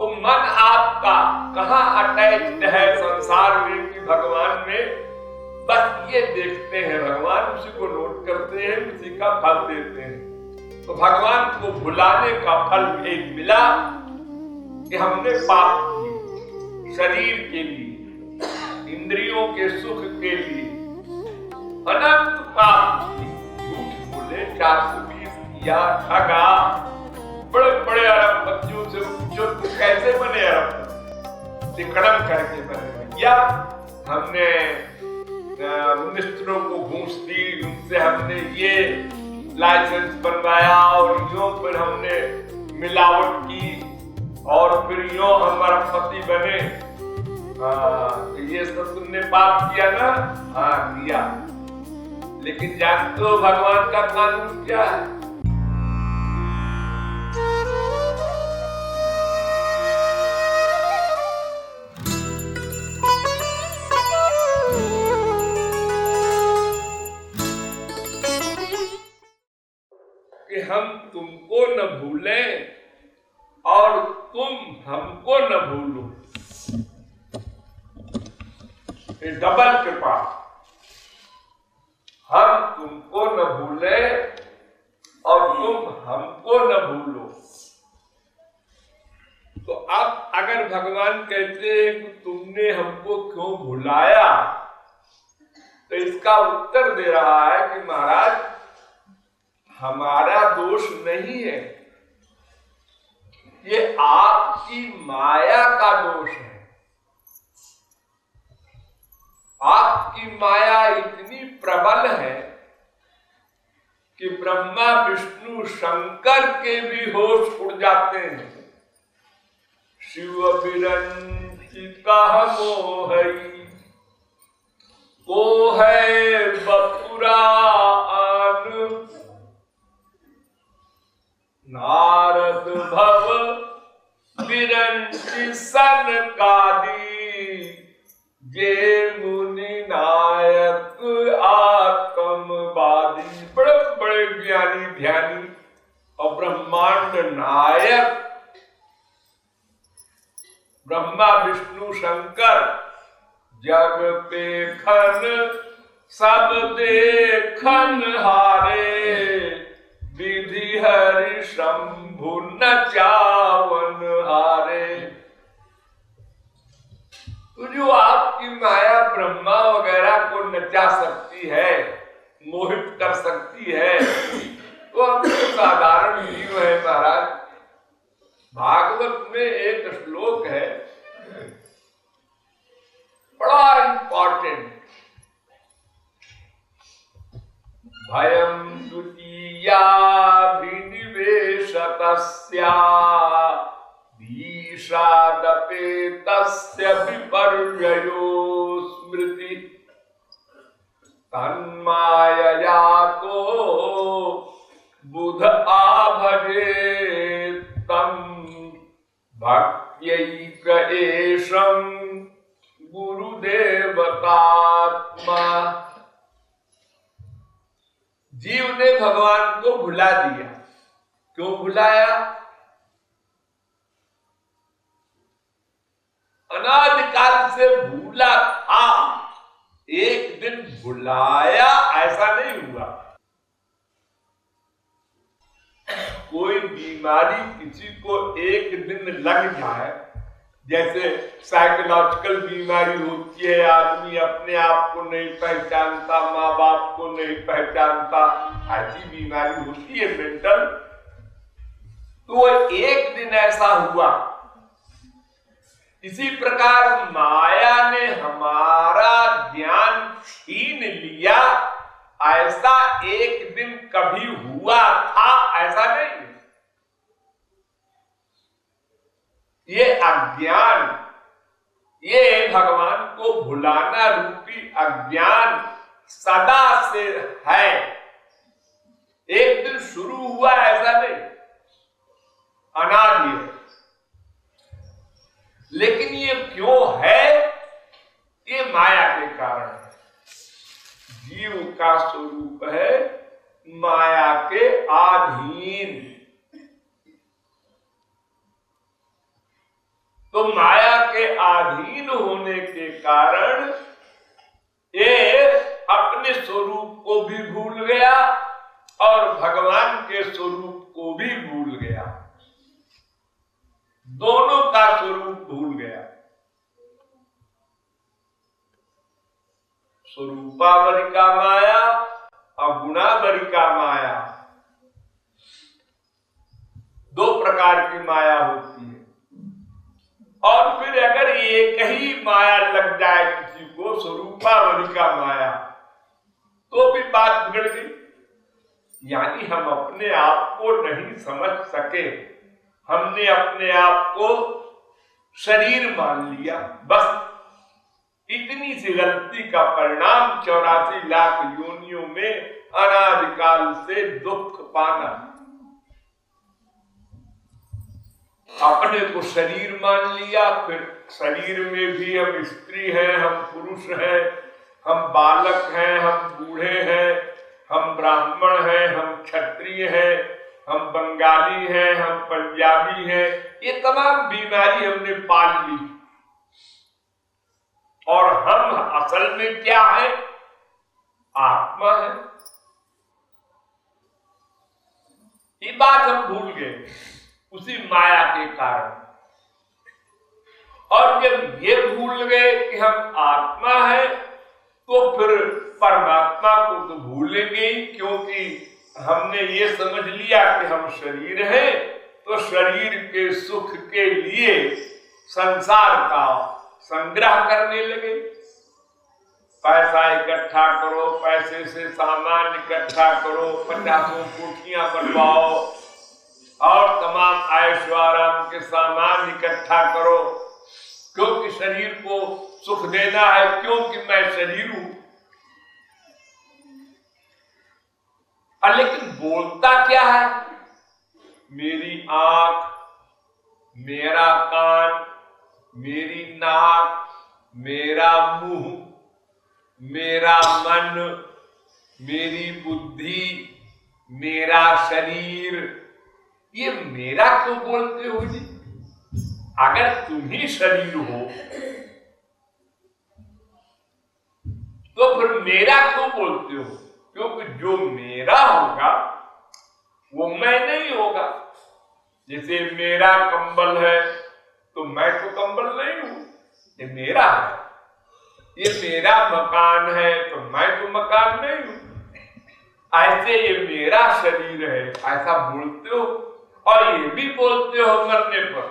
तो मन आपका कहाँ अटैच्ड है संसार में कि भगवान में, बस ये देखते हैं भगवान, उसी को नोट करते हैं, उसी का फल देते हैं। तो भगवान को भुलाने का फल एक मिला कि हमने पाप किए, शरीर के लिए, इंद्रियों के सुख के लिए अनंत पाप किए, झूठ बोले, 420 किया, ठगा, बड़े बड़े अरबपतियों से पूछो तो कैसे बने अरबपति, तिकड़म करके बने भैया। हमने मिनिस्टरों को घूस दी, उनसे हमने ये लाइसेंस बनवाया और यूं फिर हमने मिलावट की और फिर यूं हम अरबपति बने। तो ये सब तुमने पाप किया ना? हाँ किया। लेकिन जानते हो भगवान का कानून क्या है? कि हम तुमको न भूलें और तुम हमको न भूलो। ये डबल कृपा, हम तुमको न भूलें और तुम हमको न भूलो। तो अब अगर भगवान कहते हैं कि तुमने हमको क्यों भुलाया, तो इसका उत्तर दे रहा है कि महाराज हमारा दोष नहीं है, ये आपकी माया का दोष है। आपकी माया इतनी प्रबल है कि ब्रह्मा विष्णु शंकर के भी होश उड़ जाते हैं। शिव विरंचिता मोहई को है बपुरान, नारद भव विरंचि सनकादि, जे मुनि नायक आत्मवादी। बड़े बड़े ज्ञानी ध्यानी और ब्रह्मांड नायक ब्रह्मा विष्णु शंकर, जग पेखन सब देखन हारे, विधि हरि शंभु नचावन हारे। तो जो आपकी माया ब्रह्मा वगैरह को नचा सकती है, मोहित कर सकती है, तो हम तो साधारण जीव है महाराज। भागवत में एक श्लोक है बड़ा इंपॉर्टेंट, भयं द्वितीया विनिवेशतस्या विषादपेतस्य विपर्ययो स्मृति, तन्मायया तो बुध आभजे तम भक्त्यैक एषं गुरुदेवतात्मा। जीव ने भगवान को भुला दिया। क्यों भुलाया? अनादिकाल से भूला था, एक दिन भुलाया ऐसा नहीं हुआ। कोई बीमारी किसी को एक दिन लग जाए, जैसे साइकोलॉजिकल बीमारी होती है, आदमी अपने आप को नहीं पहचानता, माँ बाप को नहीं पहचानता, ऐसी बीमारी होती है मेंटल। तो एक दिन ऐसा हुआ। इसी प्रकार माया ने हमारा ज्ञान छीन लिया, ऐसा एक दिन कभी हुआ था ऐसा नहीं। ये अज्ञान, ये भगवान को भुलाना रूपी अज्ञान सदा से है। एक दिन शुरू हुआ ऐसा नहीं, अनादि है। लेकिन ये क्यों है? ये माया के कारण है। जीव का स्वरूप है माया के अधीन। तो माया के अधीन होने के कारण ये अपने स्वरूप को भी भूल गया और भगवान के स्वरूप को भी भूल गया, दोनों का स्वरूप भूल गया। स्वरूपावरिका माया और गुणावरिका माया, दो प्रकार की माया होती है। और फिर अगर एक ही माया लग जाए किसी को, स्वरूपावरिका माया, तो भी बात बिगड़ गई। यानी हम अपने आप को नहीं समझ सके, हमने अपने आप को शरीर मान लिया। बस इतनी सी गलती का परिणाम 84 लाख योनियों में अनादिकाल से दुख पाना। अपने को शरीर मान लिया, फिर शरीर में भी हम स्त्री हैं, हम पुरुष हैं, हम बालक हैं, हम बूढ़े हैं, हम ब्राह्मण हैं, हम क्षत्रिय हैं, हम बंगाली हैं, हम पंजाबी हैं। ये तमाम बीमारी हमने पाल ली। और हम असल में क्या है? आत्मा है। ये बात हम भूल गए उसी माया के कारण। और जब ये भूल गए कि हम आत्मा है, तो फिर परमात्मा को तो भूलेंगे ही, क्योंकि हमने ये समझ लिया कि हम शरीर हैं। तो शरीर के सुख के लिए संसार का संग्रह करने लगे। पैसा इकट्ठा करो, पैसे से सामान इकट्ठा करो, 50 कोठियां बनवाओ और तमाम ऐश आराम के सामान इकट्ठा करो, क्योंकि शरीर को सुख देना है, क्योंकि मैं शरीर हूं। लेकिन बोलता क्या है? मेरी आंख, मेरा कान, मेरी नाक, मेरा मुंह, मेरा मन, मेरी बुद्धि, मेरा शरीर। ये मेरा क्यों बोलते हो जी? अगर तुम ही शरीर हो तो फिर मेरा क्यों बोलते हो? क्योंकि जो मेरा होगा वो मैं नहीं होगा। जैसे मेरा कंबल है तो मैं तो कंबल नहीं हूं, ये मेरा है। ये मेरा मकान है तो मैं तो मकान नहीं हूं। ऐसे ये मेरा शरीर है, ऐसा बोलते हो। और ये भी बोलते हो मरने पर,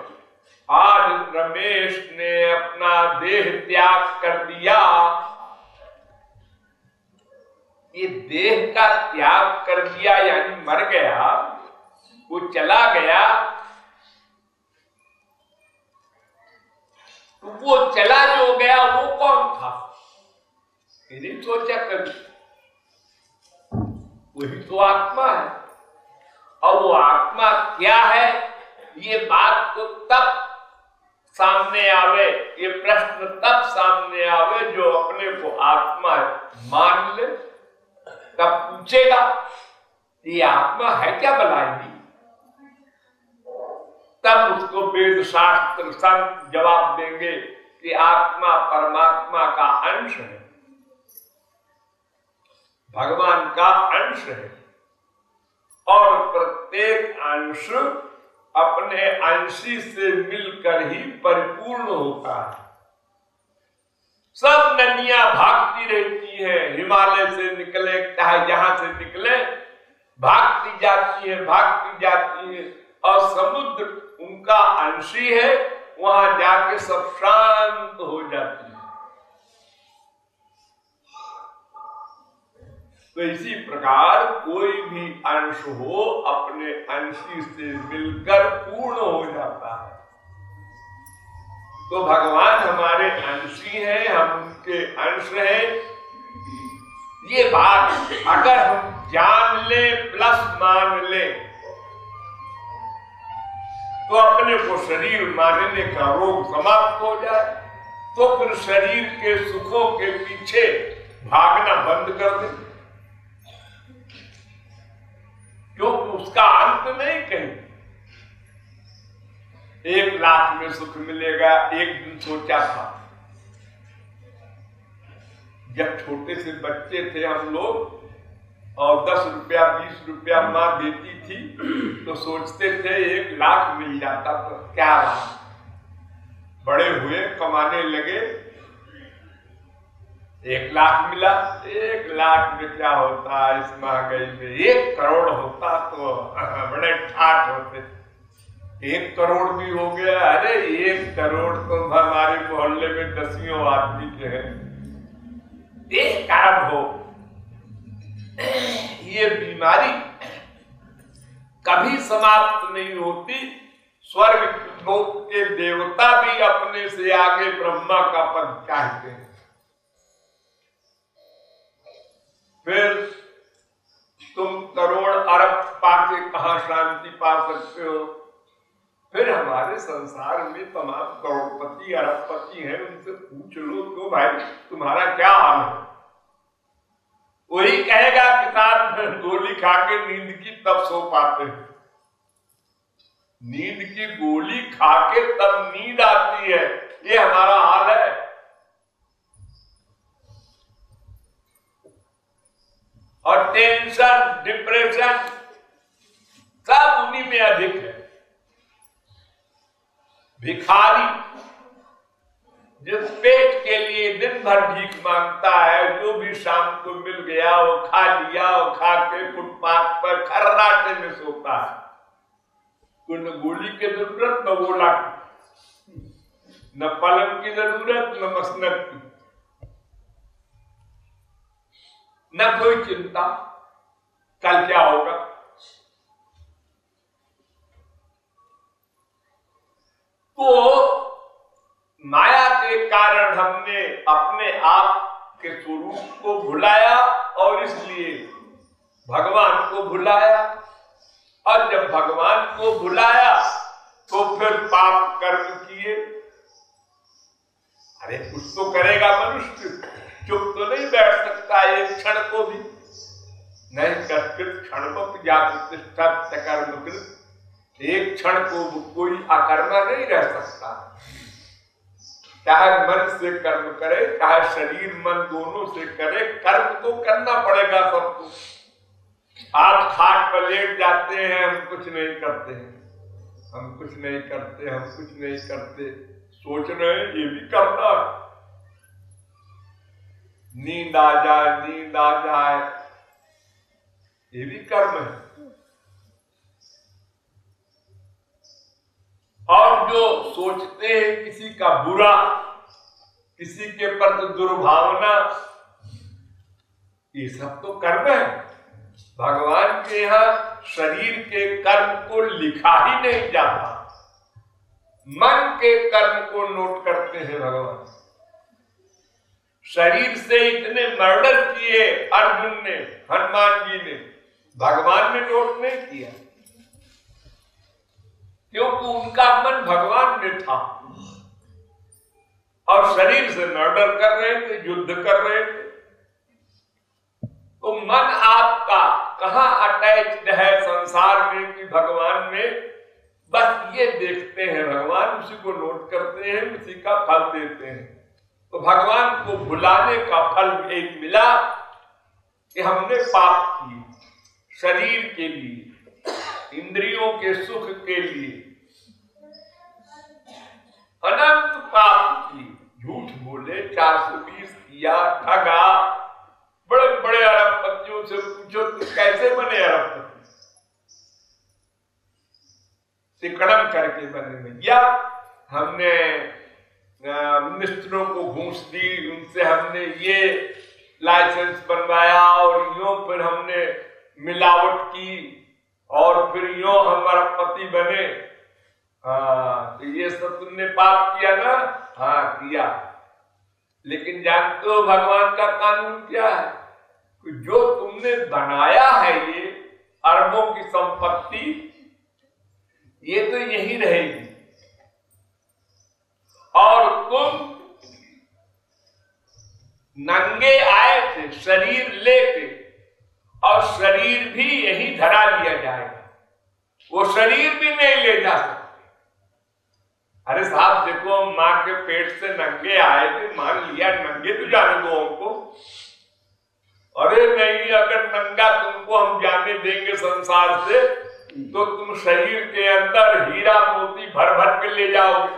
आज रमेश ने अपना देह त्याग कर दिया। ये देह का त्याग कर दिया यानी मर गया, वो चला गया। तो वो चला जो गया वो कौन था? ये नहीं सोचा कभी। वही तो आत्मा है। और वो आत्मा क्या है, ये बात तो तब सामने आवे, ये प्रश्न तब सामने आवे जो अपने को आत्मा मान ले, तब पूछेगा ये आत्मा है क्या भलाई? तब उसको वेद शास्त्र संत जवाब देंगे कि आत्मा परमात्मा का अंश है, भगवान का अंश है। और प्रत्येक अंश अपने अंशी से मिलकर ही परिपूर्ण होता है। सब नदियां भागती रहती हैं, हिमालय से निकले चाहे जहां से निकले, भागती जाती है, भागती जाती है। और समुद्र उनका अंशी है, वहां जाके सब शांत हो जाती है। तो इसी प्रकार कोई भी अंश हो अपने अंशी से मिलकर पूर्ण हो जाता है। तो भगवान हमारे अंशी हैं, हम उनके अंश हैं। ये बात अगर हम जान ले प्लस मान ले तो अपने को शरीर मानने का रोग समाप्त हो जाए। तो फिर शरीर के सुखों के पीछे भागना बंद कर दे, क्योंकि उसका अंत नहीं कहीं। 1 लाख में सुख मिलेगा। एक दिन सोचा था, जब छोटे से बच्चे थे हम लोग और 10 रुपया 20 रुपया माँ देती थी तो सोचते थे 1 लाख मिल जाता तो क्या बात। बड़े हुए, कमाने लगे, 1 लाख मिला। 1 लाख में क्या होता इस महंगाई में? 1 करोड़ होता तो बड़े ठाठ होते। 1 करोड़ भी हो गया। अरे 1 करोड़ तो हमारे मोहल्ले में 10 आदमी के हैं। 1 अरब हो, ये बीमारी कभी समाप्त नहीं होती। स्वर्ग लोक के देवता भी अपने से आगे ब्रह्मा का पद चाहते हैं। फिर तुम करोड़ अरब पाके कहां शांति पा सकते हो? फिर हमारे संसार में तमाम करोड़पति अरबपति हैं, उनसे पूछ लो तो भाई तुम्हारा क्या हाल है। वही कहेगा किसान गोली खा के नींद की तब सो पाते हैं। नींद की गोली खा के तब नींद आती है, ये हमारा हाल है। और टेंशन, डिप्रेशन सब उन्हीं में अधिक है। भिखारी जिस पेट के लिए दिन भर भीख मांगता है, जो भी शाम को मिल गया वो खा लिया, वो खा के फुटपाथ पर खर्राटे में सोता है। तो न गोली की जरूरत, न गोला की, न पलंग की जरूरत, न मसनद की, न कोई चिंता कल क्या होगा। तो माया के कारण हमने अपने आप के स्वरूप को भुलाया और इसलिए भगवान को भुलाया। और जब भगवान को भुलाया तो फिर पाप कर्म किए। अरे कुछ तो करेगा मनुष्य, चुप तो नहीं बैठ सकता एक क्षण को भी। नहीं कष्टित क्षण जागृत कर्मकृत, एक क्षण को कोई अकर्मा नहीं रह सकता। चाहे मन से कर्म करे, चाहे शरीर मन दोनों से करे, कर्म तो करना पड़ेगा सबको। आप खाट पर लेट जाते हैं, हम कुछ नहीं करते हैं, हम कुछ नहीं करते, हम कुछ नहीं करते, सोच रहे हैं ये भी करना है। नींद आ जाए, नींद आ जाए, ये भी कर्म है। और जो सोचते हैं किसी का बुरा, किसी के प्रति दुर्भावना, ये सब तो कर्म है। भगवान के यहाँ शरीर के कर्म को लिखा ही नहीं जाता, मन के कर्म को नोट करते हैं भगवान। शरीर से इतने मर्डर किए अर्जुन ने, हनुमान जी ने, भगवान ने नोट नहीं किया, क्योंकि उनका मन भगवान में था। और शरीर से मर्डर कर रहे थे, युद्ध कर रहे थे। तो मन आपका कहां अटैच्ड है संसार में कि भगवान में? बस ये देखते हैं भगवान, उसी को नोट करते हैं, उसी का फल देते हैं। तो भगवान को भुलाने का फल एक मिला कि हमने पाप किए, शरीर के लिए, इंद्रियों के सुख के लिए अनंत पाप किए। झूठ बोले, 420 किया, ठगा। बड़े बड़े अरबपतियों से पूछो तो कैसे बने अरबपति? सिकड़म करके बने भैया। हमने मिनिस्टरों को घूस दी, उनसे हमने ये लाइसेंस बनवाया और यूं फिर हमने मिलावट की और फिर यूं हम अरबपति बने। तो ये सब तुमने पाप किया ना? हाँ किया। लेकिन जानते हो भगवान का कानून क्या है? जो तुमने बनाया है ये अरबों की संपत्ति, ये तो यही रहेगी। और तुम नंगे आए थे शरीर लेके, और शरीर भी यही धरा लिया जाएगा। वो शरीर भी नहीं ले जा सकते। अरे साहब देखो, हम माँ के पेट से नंगे आए थे, मान लिया नंगे तो जाने दो हमको। अरे नहीं, अगर नंगा तुमको हम जाने देंगे संसार से तो तुम शरीर के अंदर हीरा मोती भर भर के ले जाओगे,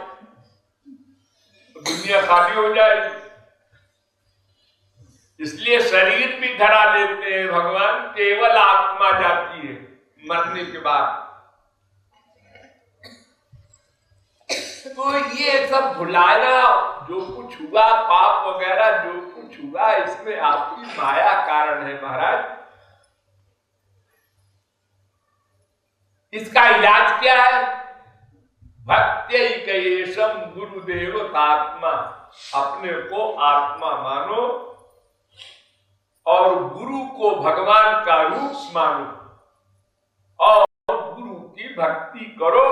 दुनिया खाली हो जाएगी। इसलिए शरीर भी धरा लेते हैं भगवान, केवल आत्मा जाती है मरने के बाद। तो ये सब भुलाना, जो कुछ हुआ पाप वगैरह जो कुछ हुआ, इसमें आपकी माया कारण है महाराज। इसका इलाज क्या है? भक्त्यैकेशम गुरुदेव तात्मा, अपने को आत्मा मानो और गुरु को भगवान का रूप मानो और गुरु की भक्ति करो,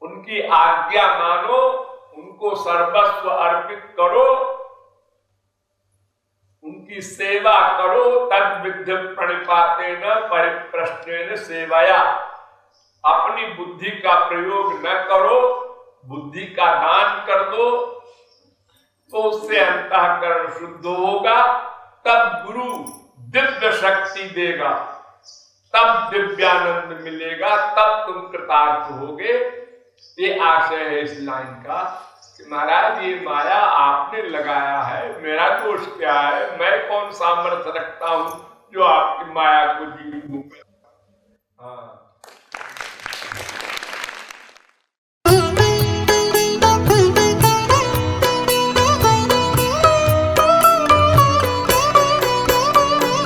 उनकी आज्ञा मानो, उनको सर्वस्व अर्पित करो, उनकी सेवा करो। तद विद्धि प्रणिपातेन परिप्रश्नेन सेवया, अपनी बुद्धि का प्रयोग न करो, बुद्धि का दान कर दो, तो उससे अंतःकरण शुद्ध होगा। तब गुरु दिव्य शक्ति देगा, तब दिव्यानंद मिलेगा, तब तुम कृतार्थ होगे। ये आशय है इस लाइन का कि महाराज ये माया आपने लगाया है, मेरा दोष क्या है? मैं कौन सामर्थ्य रखता हूं जो आपकी माया को जीत